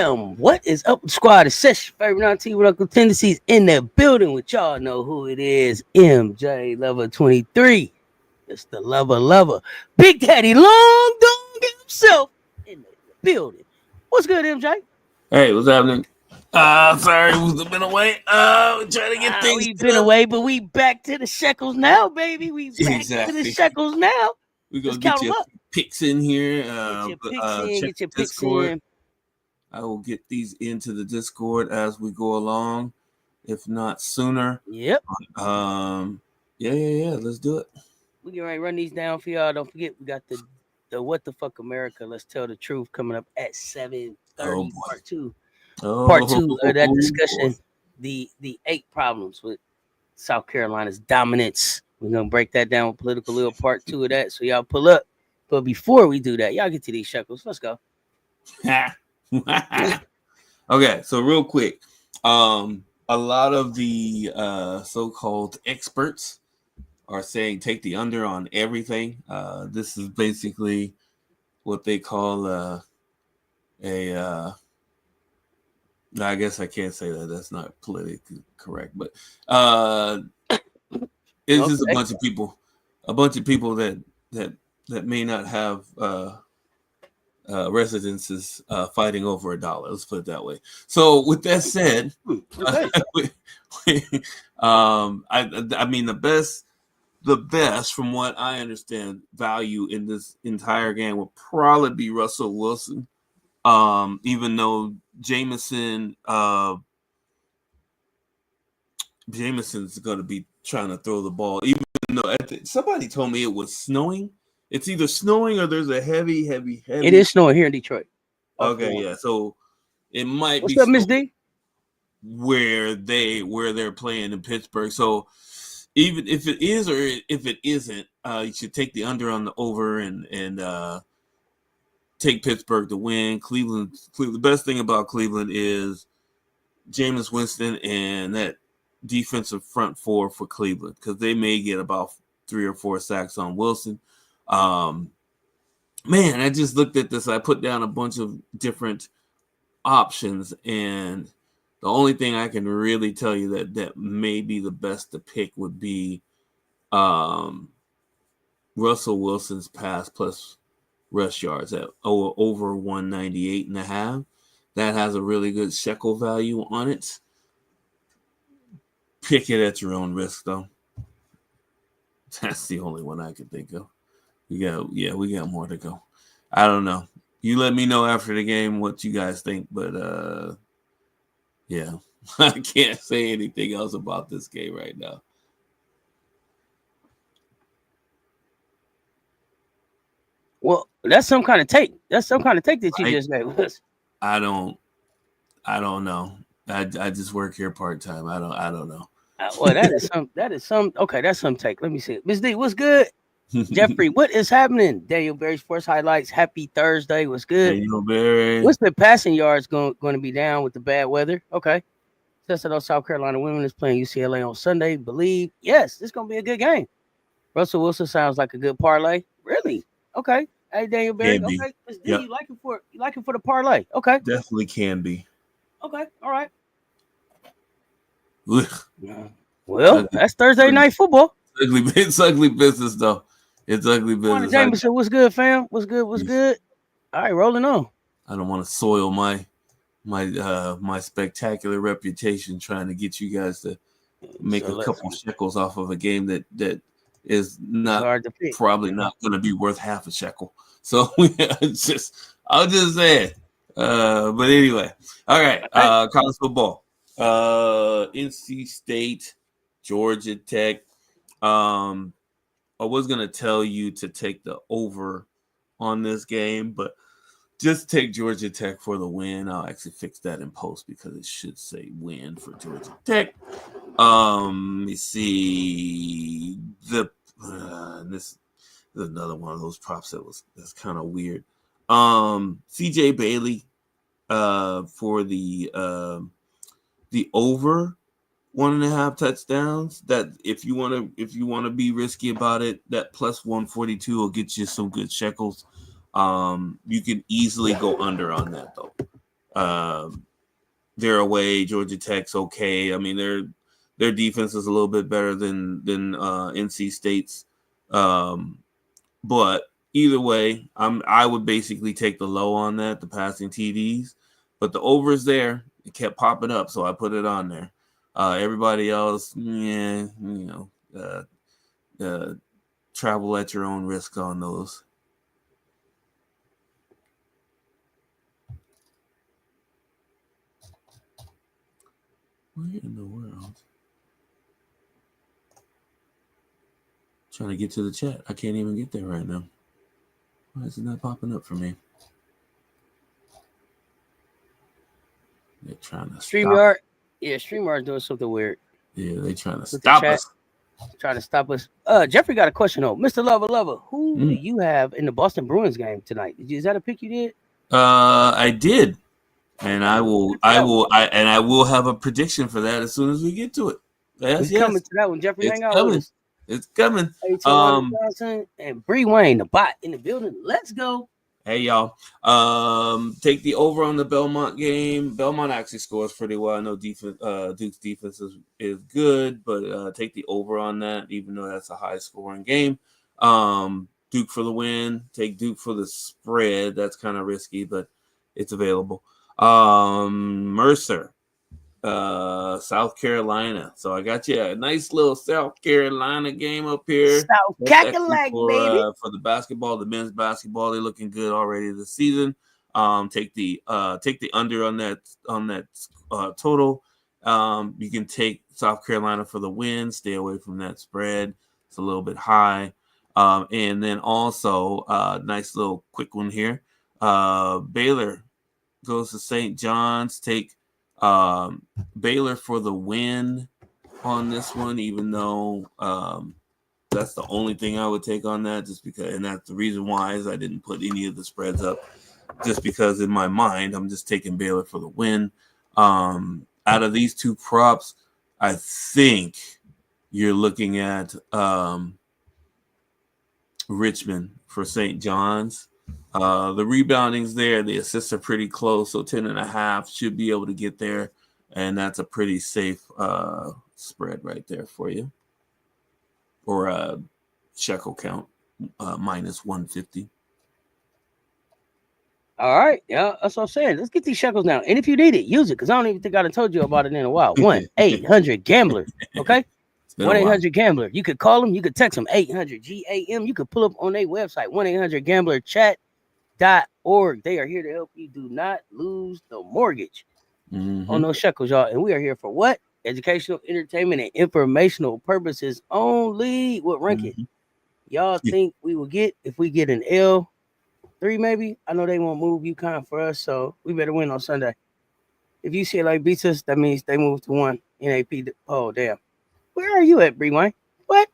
Bam! What is up, squad? It's Cess, favorite non-team with Uncle Tendencies in the building, which y'all know who it is. MJLover23. It's the lover. Big Daddy Long Dog himself in the building. What's good, MJ? Hey, what's happening? Sorry, we've been away. Trying to get things. We've been away, but we back to the shekels now, baby. We back to the shekels now. We're gonna get your picks in here. Get your picks in. I will get these into the Discord as we go along, if not sooner. Yep. Yeah. Let's do it. We can run these down for y'all. Don't forget, we got the What the Fuck America, Let's Tell the Truth coming up at 7:30, part two. Part two of that discussion, the 8 problems with South Carolina's dominance. We're gonna break that down with political little part 2 of that. So y'all pull up. But before we do that, y'all get to these shekels. Let's go. Okay, so real quick, a lot of the so-called experts are saying take the under on everything. This is basically what they call I guess I can't say that. That's not politically correct, but it's just a bunch of people that may not have residences fighting over $1. Let's put it that way. So with that said, I mean the best from what I understand value in this entire game will probably be Russell Wilson. Even though Jameson's going to be trying to throw the ball, even though somebody told me it was snowing. It's either snowing or there's a heavy. It is snowing here in Detroit. Okay, yeah. So it might be. What's up, Miss D? Where they're playing in Pittsburgh. So even if it is or if it isn't, you should take the under on the over and take Pittsburgh to win. Cleveland. The best thing about Cleveland is Jameis Winston and that defensive front four for Cleveland, because they may get about 3 or 4 sacks on Wilson. Man, I just looked at this. I put down a bunch of different options, and the only thing I can really tell you that may be the best to pick would be Russell Wilson's pass plus rush yards at over 198.5. That has a really good shekel value on it. Pick it at your own risk, though. That's the only one I can think of. We got more to go. I don't know. You let me know after the game what you guys think, but yeah, I can't say anything else about this game right now. Well, that's some kind of take. That's some kind of take that you just gave us. I don't know. I just work here part-time. I don't know. Well, that is some. Okay, that's some take. Let me see. Ms. D, what's good? Jeffrey, what is happening? Daniel Berry Sports Highlights. Happy Thursday. What's good? Daniel Berry. What's the passing yards going to be down with the bad weather? Okay. Says that South Carolina women is playing UCLA on Sunday. Believe. Yes, it's going to be a good game. Russell Wilson sounds like a good parlay. Really? Okay. Hey, Daniel Berry. Okay. Ms. D, you like it for the parlay. Okay. Definitely can be. Okay. All right. Ugh. Well, that's Thursday night football. It's ugly business, though. It's ugly business. Jameson, what's good, fam? What's good? All right, rolling on. I don't want to soil my spectacular reputation trying to get you guys to make a couple shekels off of a game that is not probably not going to be worth half a shekel. So I'll just say it. But anyway, all right. College football. NC State, Georgia Tech. I was going to tell you to take the over on this game, but just take Georgia Tech for the win. I'll actually fix that in post because it should say win for Georgia Tech. Let me see. This is another one of those props that's kind of weird. CJ Bailey for the over 1.5 touchdowns. That if you want to be risky about it, that plus 142 will get you some good shekels. You can easily go under on that though. They're away. Georgia Tech's okay. I mean, their defense is a little bit better than NC State's. But either way, I would basically take the low on that, the passing TDs. But the over is there. It kept popping up, so I put it on there. Everybody else, travel at your own risk on those. Where in the world? Trying to get to the chat. I can't even get there right now. Why is it not popping up for me? They're trying to StreamYard. Yeah, StreamYard doing something weird. Yeah, they're trying to stop us. Trying to stop us. Jeffrey got a question though. Mr. Lover, who do you have in the Boston Bruins game tonight? Is that a pick you did? I did. And I will have a prediction for that as soon as we get to it. Yes. Coming to that one, Jeffrey. Hang out with us. It's coming. Johnson and Bree Wayne, the bot in the building. Let's go. Hey y'all. Take the over on the Belmont game. Belmont actually scores pretty well. I know Duke's defense is good, but take the over on that, even though that's a high scoring game. Duke for the win. Take Duke for the spread. That's kind of risky, but it's available. Mercer, South Carolina. So I got you a nice little South Carolina game up here. South Carolina, baby. For the basketball, the men's basketball, they're looking good already this season. Take the under on that total. You can take South Carolina for the win. Stay away from that spread. It's a little bit high. And then also nice little quick one here. Baylor goes to St. John's. Take Baylor for the win on this one, even though that's the only thing I would take on that, just because, and that's the reason why is I didn't put any of the spreads up, just because in my mind I'm just taking Baylor for the win. Out of these two props, I think you're looking at Richmond for St. John's. The rebounding's there. The assists are pretty close, so 10.5 should be able to get there, and that's a pretty safe spread right there for you. Or a shekel count, minus 150. All right, yeah, that's what I'm saying. Let's get these shekels now, and if you need it, use it, because I don't even think I done told you about it in a while. 1-800-GAMBLER, okay? 1-800-GAMBLER. You could call them, you could text them, 800-GAM. You could pull up on their website, 1-800-GAMBLERchat.org. They are here to help you. Do not lose the mortgage on those shekels, y'all. And we are here for what? Educational, entertainment, and informational purposes only. What ranking y'all think we will get if we get an L3 maybe? I know they won't move UConn for us, so we better win on Sunday. If UCLA beats us, that means they move to 1 NAP. Oh, damn. Where are you at, Bree Wayne? What?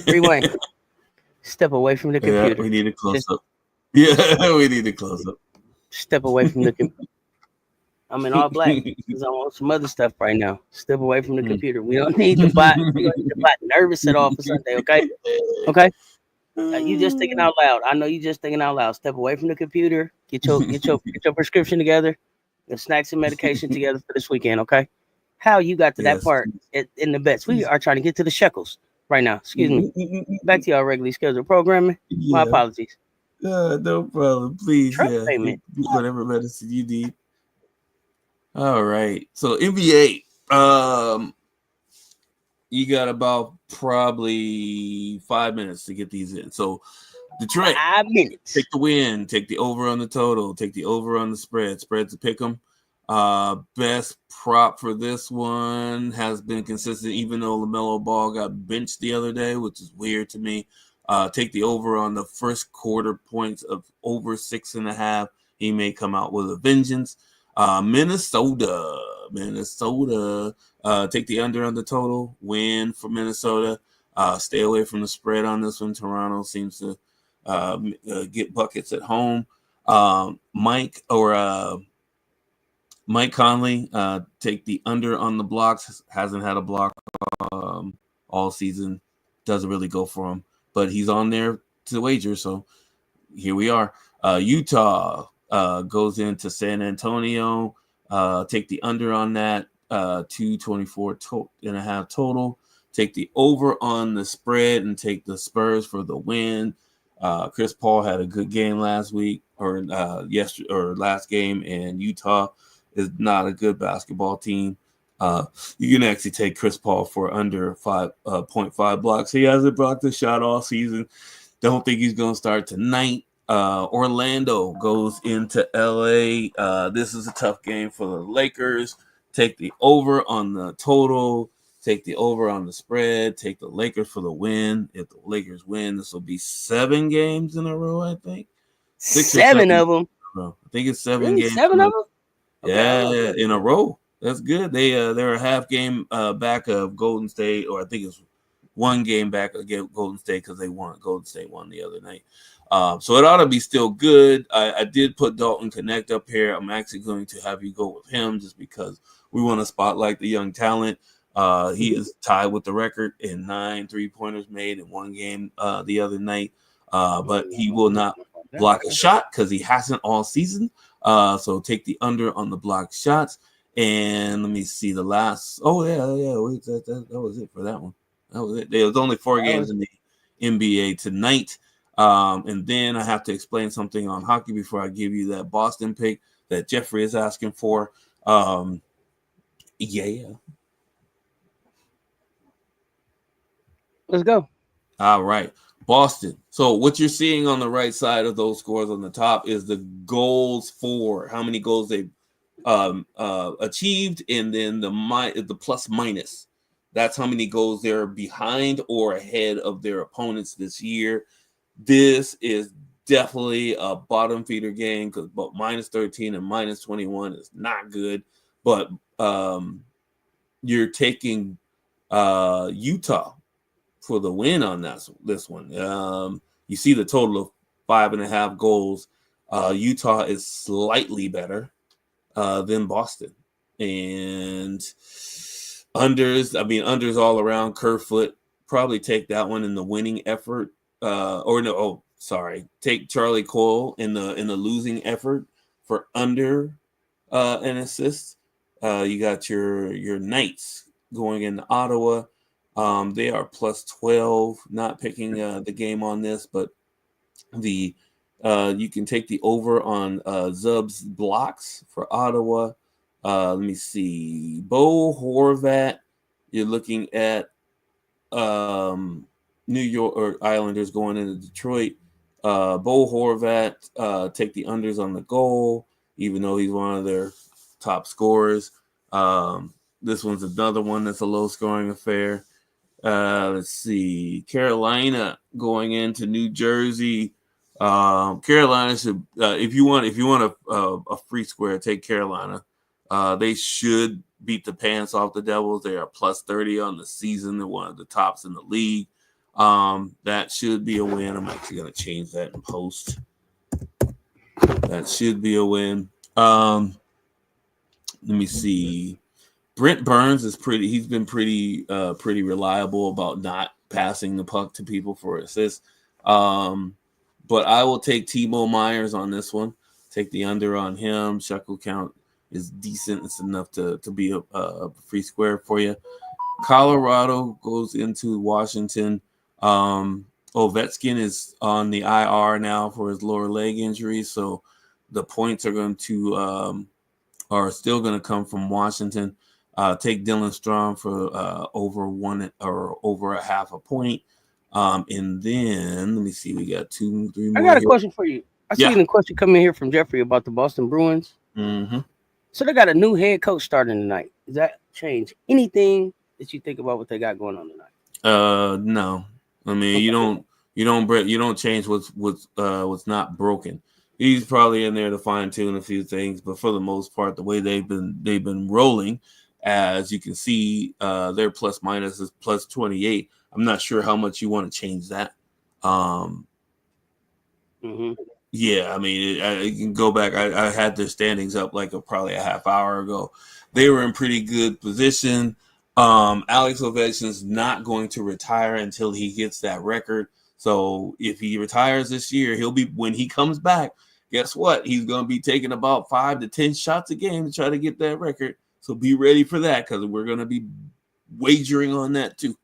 Bree Wayne, step away from the computer. Yeah, we need a close up. Yeah, we need a close up. Step away from the computer. I'm in all black because I'm on some other stuff right now. Step away from the computer. We don't need the bot. We don't need the bot nervous at all for Sunday, okay? Okay? You just thinking out loud. I know you just thinking out loud. Step away from the computer. Get your prescription together. And snacks and medication together for this weekend, okay? How you got to that part in the bets? We are trying to get to the shekels right now. Excuse me. Back to your regularly scheduled programming. My apologies. No problem. Please, payment. Whatever medicine you need. All right. So NBA, you got about probably 5 minutes to get these in. So Detroit, 5 minutes. Take the win. Take the over on the total. Take the over on the spread. Spread to pick them. Best prop for this one has been consistent, even though LaMelo Ball got benched the other day, which is weird to me. Take the over on the first quarter points of over 6.5. He may come out with a vengeance. Minnesota. Take the under on the total. Win for Minnesota. Stay away from the spread on this one. Toronto seems to get buckets at home. Mike Conley, take the under on the blocks. Hasn't had a block all season. Doesn't really go for him, but he's on there to wager. So here we are. Utah goes into San Antonio. Take the under on that. 224.5 total. Take the over on the spread and take the Spurs for the win. Chris Paul had a good game last week or yesterday or last game, and Utah is not a good basketball team. You can actually take Chris Paul for under 5.5 blocks. He hasn't blocked a shot all season. Don't think he's going to start tonight. Orlando goes into LA. This is a tough game for the Lakers. Take the over on the total. Take the over on the spread. Take the Lakers for the win. If the Lakers win, this will be 7 games in a row, I think. 7 of them. I think it's 7 really? games. 7 of them? Yeah, in a row. That's good. They're a half game back of Golden State, or I think it's 1 game back against Golden State because they won. Golden State won the other night. So it ought to be still good. I did put Dalton Connect up here. I'm actually going to have you go with him just because we want to spotlight the young talent. He is tied with the record in 9 3-pointers made in 1 game the other night. But he will not block a shot because he hasn't all season. So take the under on the blocked shots. And let me see the last. Oh, yeah. Wait, that was it for that one. That was it. There was only 4 games in the NBA tonight. And then I have to explain something on hockey before I give you that Boston pick that Jeffrey is asking for. Yeah. Let's go. All right. Boston. So what you're seeing on the right side of those scores on the top is the goals for how many goals they achieved, and then the plus minus. That's how many goals they're behind or ahead of their opponents this year. This is definitely a bottom feeder game because both minus 13 and minus 21 is not good. But you're taking Utah for the win on this one. You see the total of 5.5 goals. Utah is slightly better than Boston. And unders all around. Kerfoot, probably take that one in the winning effort. Take Charlie Cole in the losing effort for under an assist. You got your Knights going into Ottawa. They are plus 12. Not picking the game on this, but you can take the over on Zub's blocks for Ottawa. Let me see. Bo Horvat, you're looking at New York or Islanders going into Detroit. Bo Horvat, take the unders on the goal, even though he's one of their top scorers. This one's another one that's a low-scoring affair. Let's see. Carolina going into New Jersey. Carolina should, if you want a free square, take Carolina. They should beat the pants off the Devils. They are plus 30 on the season. They're one of the tops in the league. That should be a win. I'm actually going to change that in post. That should be a win. Let me see. Brent Burns is he's been pretty reliable about not passing the puck to people for assists. But I will take Timo Myers on this one. Take the under on him. Shekel count is decent. It's enough to be a free square for you. Colorado goes into Washington. Ovechkin is on the IR now for his lower leg injury, so the points are still going to come from Washington. Take Dylan Strong for over 1 or over a half a point. And then let me see, we got 2, 3 more. I got a question for you. I see a question coming here from Jeffrey about the Boston Bruins. Mm-hmm. So they got a new head coach starting tonight. Does that change anything that you think about what they got going on tonight? No. I mean, you don't change what's not broken. He's probably in there to fine tune a few things, but for the most part, the way they've been rolling, as you can see, their plus minus is plus 28. I'm not sure how much you want to change that. Yeah, I mean, I can go back. I had their standings up probably a half hour ago. They were in pretty good position. Alex Ovechkin's not going to retire until he gets that record. So if he retires this year, when he comes back, guess what? He's going to be taking about 5 to 10 shots a game to try to get that record. So be ready for that, because we're going to be wagering on that too.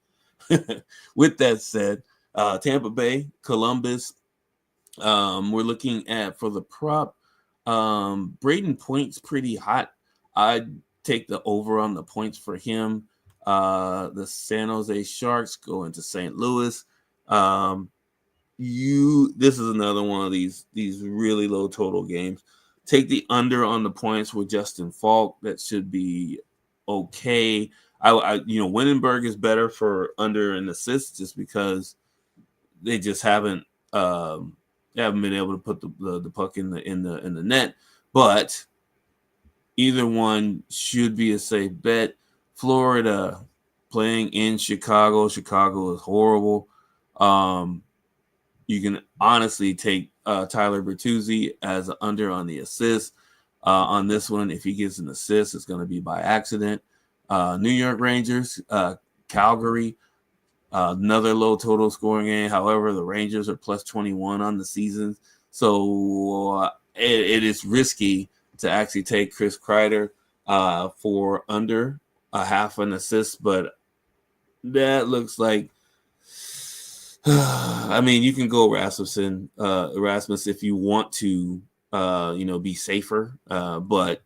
With that said, Tampa Bay, Columbus, we're looking at for the prop. Braden Point's pretty hot. I'd take the over on the points for him. The San Jose Sharks go into St. Louis. This is another one of these really low total games. Take the under on the points with Justin Falk. That should be okay. Winenberg is better for under and assists just because they just haven't been able to put the puck in the net. But either one should be a safe bet. Florida playing in Chicago. Chicago is horrible. You can honestly take Tyler Bertuzzi as an under on the assist. On this one, if he gets an assist, it's going to be by accident. New York Rangers, Calgary, another low total scoring game. However, the Rangers are plus 21 on the season. So it is risky to actually take Chris Kreider for under a half an assist, but that looks like you can go Rasmus if you want to be safer, but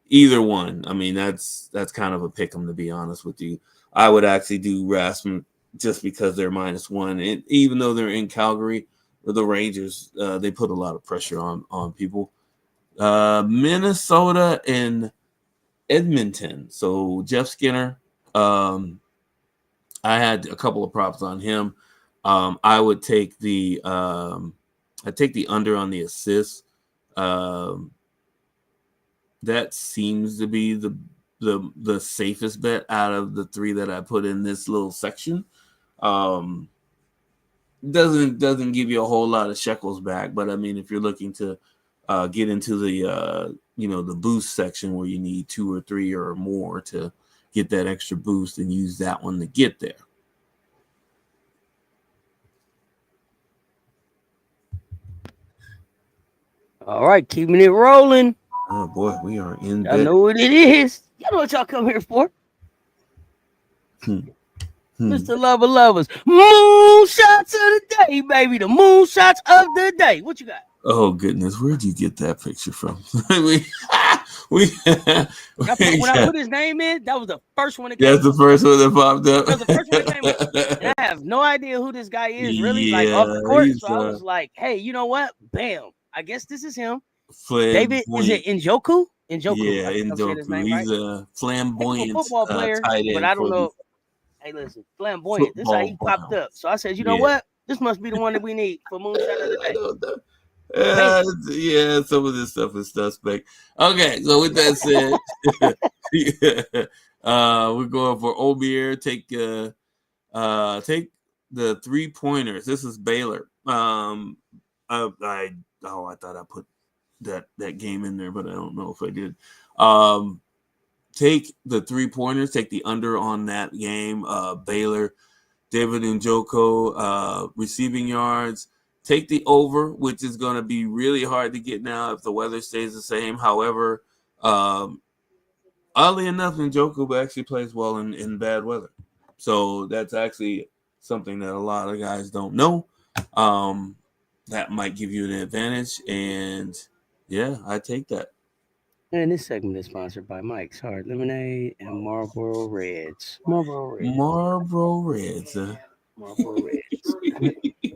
either one, that's kind of a pick 'em, to be honest with you. I would actually do Rasmus just because they're -1, and even though they're in Calgary, the Rangers, they put a lot of pressure on people. Minnesota and Edmonton. So Jeff Skinner, I had a couple of props on him. I would take the under on the assists. That seems to be the safest bet out of the 3 that I put in this little section. Doesn't give you a whole lot of shekels back, but if you're looking to get into the the boost section where you need 2 or 3 or more to get that extra boost, and use that one to get there. All right, keeping it rolling. Oh boy, we are in. I know what it is. You know what y'all come here for. Mr. Lover Lovers, moonshots of the day, baby. The moonshots of the day. What you got? Oh goodness, where'd you get that picture from? when I put his name in, that was the first one that came. That's the first one that popped up. That's the first one that came up. And I have no idea who this guy is, really, like off the court. So I was like, hey, you know what? Bam. I guess this is him. David, is it Njoku? Njoku. Yeah, Njoku. He's a flamboyant football player, but I don't know. Hey, listen, flamboyant. This is how he popped up. So I said, you know what? This must be the one that we need for Moonshot of the Day. Yeah, some of this stuff is suspect. Okay, so with that said, we're going for Obier. Take the 3-pointers. This is Baylor. I thought I put that game in there, but I don't know if I did. Take the 3-pointers. Take the under on that game. Baylor, David Njoku, receiving yards. Take the over, which is going to be really hard to get now if the weather stays the same. However, oddly enough, Njoku actually plays well in bad weather. So that's actually something that a lot of guys don't know. That might give you an advantage. And, yeah, I take that. And this segment is sponsored by Mike's Hard Lemonade and Marlboro Reds. Marlboro Reds. Marlboro Reds. Marlboro Reds.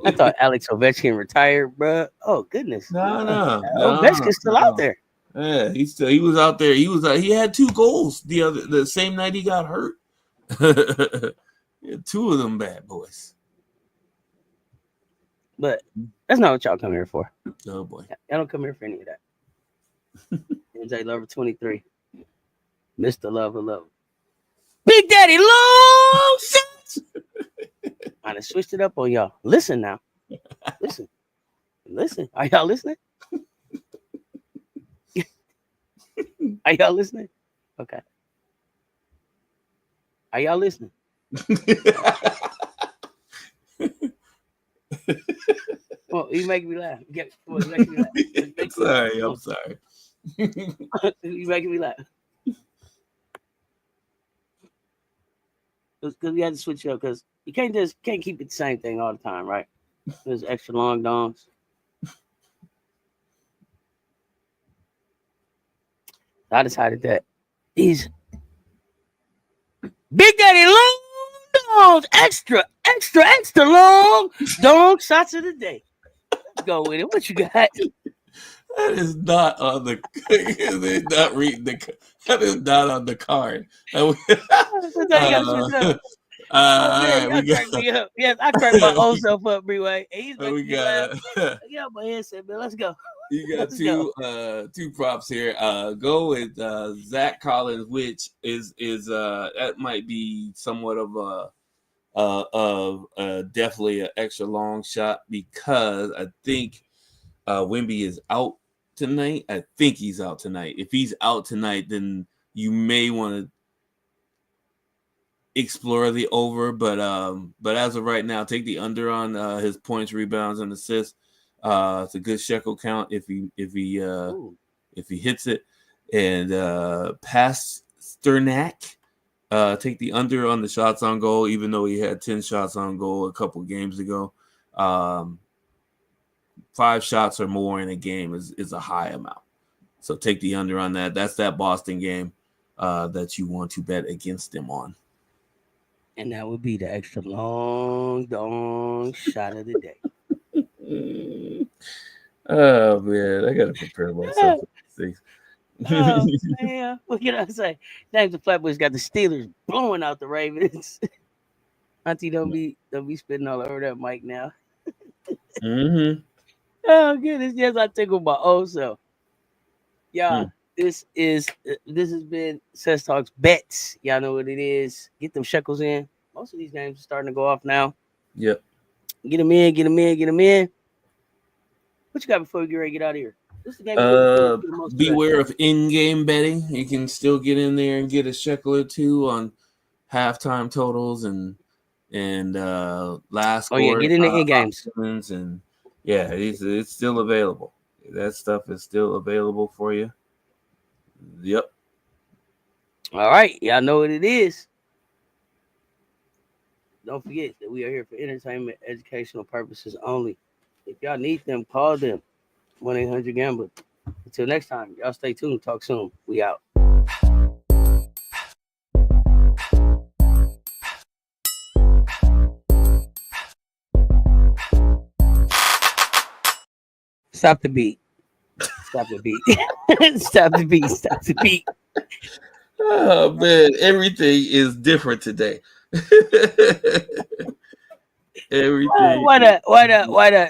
I thought Alex Ovechkin retired, bro. Oh goodness. No. Ovechkin's still out there. Yeah, he was out there. He had 2 goals the same night he got hurt. He had 2 of them bad boys. But that's not what y'all come here for. Oh boy. I don't come here for any of that. MJLover23. Mr. Lover. Big Daddy Long Shots. I done switched it up on y'all. Listen now. Listen. Are y'all listening? Are y'all listening? Okay. Are y'all listening? You making me laugh. You making me laugh. Sorry, I'm sorry. You making me laugh. Because we had to switch up because you can't keep it the same thing all the time, right? There's extra long dongs. I decided that these Big Daddy long dongs, extra long dong shots of the day. Let's go with it. What you got? That is not on the. Not reading the. That is not on the card. All right, we got. Me up. Yes, I cracked my own self up, Breeway. He's making me laugh. Yeah, my headset, man. Let's go. You got two props here. Go with Zach Collins, which is that might be somewhat of definitely an extra long shot because I think Wemby is out tonight. I think he's out tonight. If he's out tonight, then you may want to explore the over, but as of right now, take the under on his points, rebounds, and assists. It's a good shekel count if he hits it. And Pasternak, take the under on the shots on goal, even though he had 10 shots on goal a couple games ago. 5 shots or more in a game is a high amount. So take the under on that. That's that Boston game that you want to bet against them on. And that would be the extra long dong shot of the day. Oh man, I gotta prepare myself for these things. Oh man, what can I say? James the Flatbush got the Steelers blowing out the Ravens. Auntie, don't be spitting all over that mic now. Mm-hmm. Oh goodness, yes, I tickle my own self. Y'all, this has been Cess Talks Bets. Y'all know what it is. Get them shekels in. Most of these games are starting to go off now. Yep. Get them in. What you got before we get ready to get out of here? This is the game beware of in-game betting. You can still get in there and get a shekel or two on halftime totals and last score. Oh yeah, get in the in games. And yeah, it's still available. That stuff is still available for you. Yep. All right, y'all know what it is. Don't forget that we are here for entertainment, educational purposes only. If y'all need them, call them. 1-800-GAMBLER. Until next time, y'all stay tuned. Talk soon. We out. Stop the beat. Stop the beat. Oh man, everything is different today. Everything. Why not?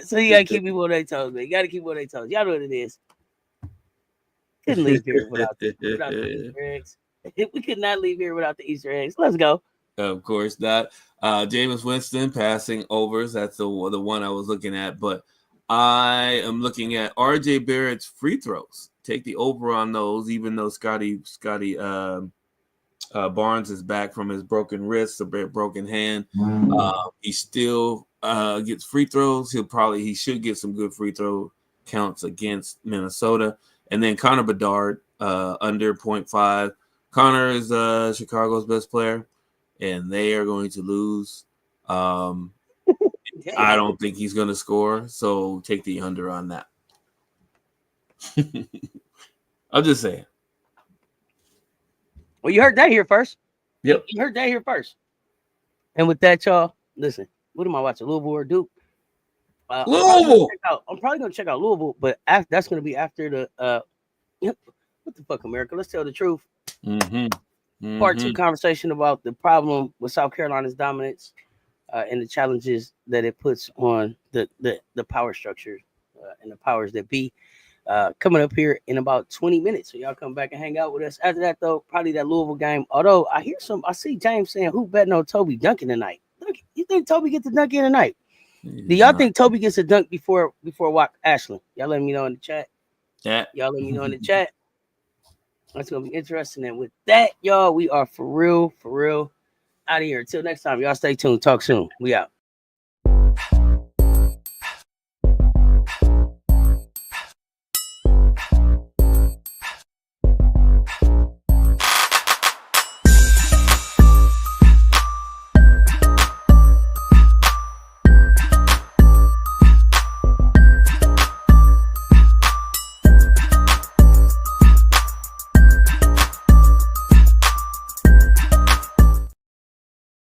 So you gotta keep people on their toes, man. You gotta keep them on their toes. Y'all know what it is. Couldn't leave here without the Easter eggs. We could not leave here without the Easter eggs. Let's go. Of course not. Jameis Winston passing overs. That's the one I was looking at, but I am looking at RJ Barrett's free throws. Take the over on those, even though Scotty Barnes is back from his broken wrist, a broken hand. He still gets free throws. He should get some good free throw counts against Minnesota. And then Connor Bedard under 0.5. Connor is Chicago's best player, and they are going to lose. I don't think he's going to score, so take the under on that. I'm just saying. Well, you heard that here first. Yep. You heard that here first. And with that, y'all, listen, what am I watching? Louisville or Duke? Louisville. I'm probably going to check out Louisville, but that's going to be after the what the fuck, America? Let's tell the truth. Part 2 conversation about the problem with South Carolina's dominance and the challenges that it puts on the power structure and the powers that be. Coming up here in about 20 minutes. So y'all come back and hang out with us. After that, though, probably that Louisville game. Although I see James saying who betting on Toby dunking tonight. You think Toby gets a dunk in tonight? Do y'all think Toby gets a dunk before Ashland? Y'all let me know in the chat. Yeah. Y'all let me know in the chat. That's gonna be interesting. And with that, y'all, we are for real out of here. Until next time, y'all stay tuned. Talk soon. We out.